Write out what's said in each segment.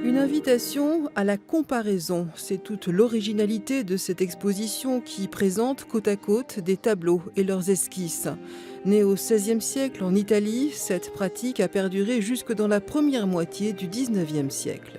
Une invitation à la comparaison, c'est toute l'originalité de cette exposition qui présente côte à côte des tableaux et leurs esquisses. Née au XVIe siècle en Italie, cette pratique a perduré jusque dans la première moitié du XIXe siècle.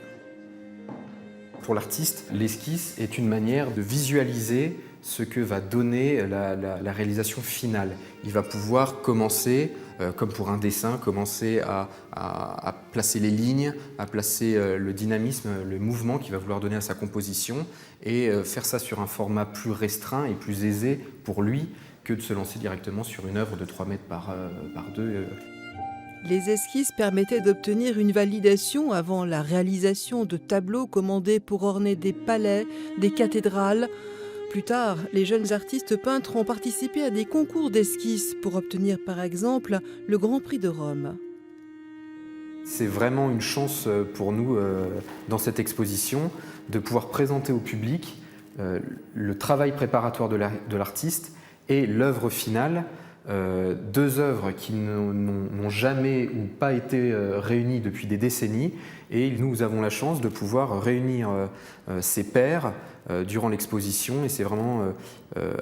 Pour l'artiste, l'esquisse est une manière de visualiser ce que va donner la réalisation finale. Il va pouvoir commencer, comme pour un dessin, commencer à placer les lignes, à placer le dynamisme, le mouvement qu'il va vouloir donner à sa composition et faire ça sur un format plus restreint et plus aisé pour lui que de se lancer directement sur une œuvre de 3 mètres par 2. Les esquisses permettaient d'obtenir une validation avant la réalisation de tableaux commandés pour orner des palais, des cathédrales. Plus tard, les jeunes artistes peintres ont participé à des concours d'esquisses pour obtenir par exemple le Grand Prix de Rome. C'est vraiment une chance pour nous dans cette exposition de pouvoir présenter au public le travail préparatoire de l'artiste et l'œuvre finale. Deux œuvres qui n'ont jamais ou pas été réunies depuis des décennies, et nous avons la chance de pouvoir réunir ces pairs durant l'exposition, et c'est vraiment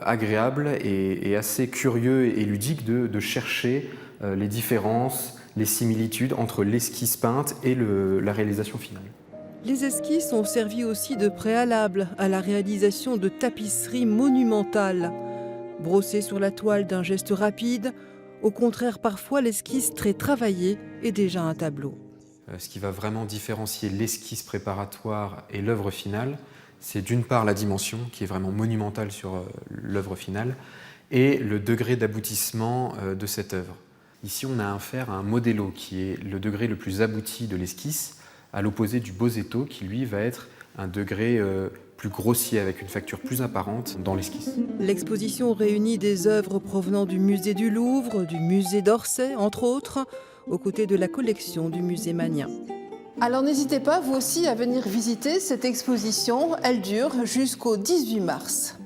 agréable et assez curieux et ludique de chercher les différences, les similitudes entre l'esquisse peinte et la réalisation finale. Les esquisses ont servi aussi de préalable à la réalisation de tapisseries monumentales. Brossées sur la toile d'un geste rapide, au contraire parfois l'esquisse très travaillée est déjà un tableau. Ce qui va vraiment différencier l'esquisse préparatoire et l'œuvre finale, c'est d'une part la dimension qui est vraiment monumentale sur l'œuvre finale et le degré d'aboutissement de cette œuvre. Ici on a affaire à un modello qui est le degré le plus abouti de l'esquisse, à l'opposé du bozzetto qui lui va être un degré plus grossier, avec une facture plus apparente dans l'esquisse. L'exposition réunit des œuvres provenant du musée du Louvre, du musée d'Orsay, entre autres, aux côtés de la collection du musée Magnien. Alors n'hésitez pas, vous aussi, à venir visiter cette exposition. Elle dure jusqu'au 18 mars.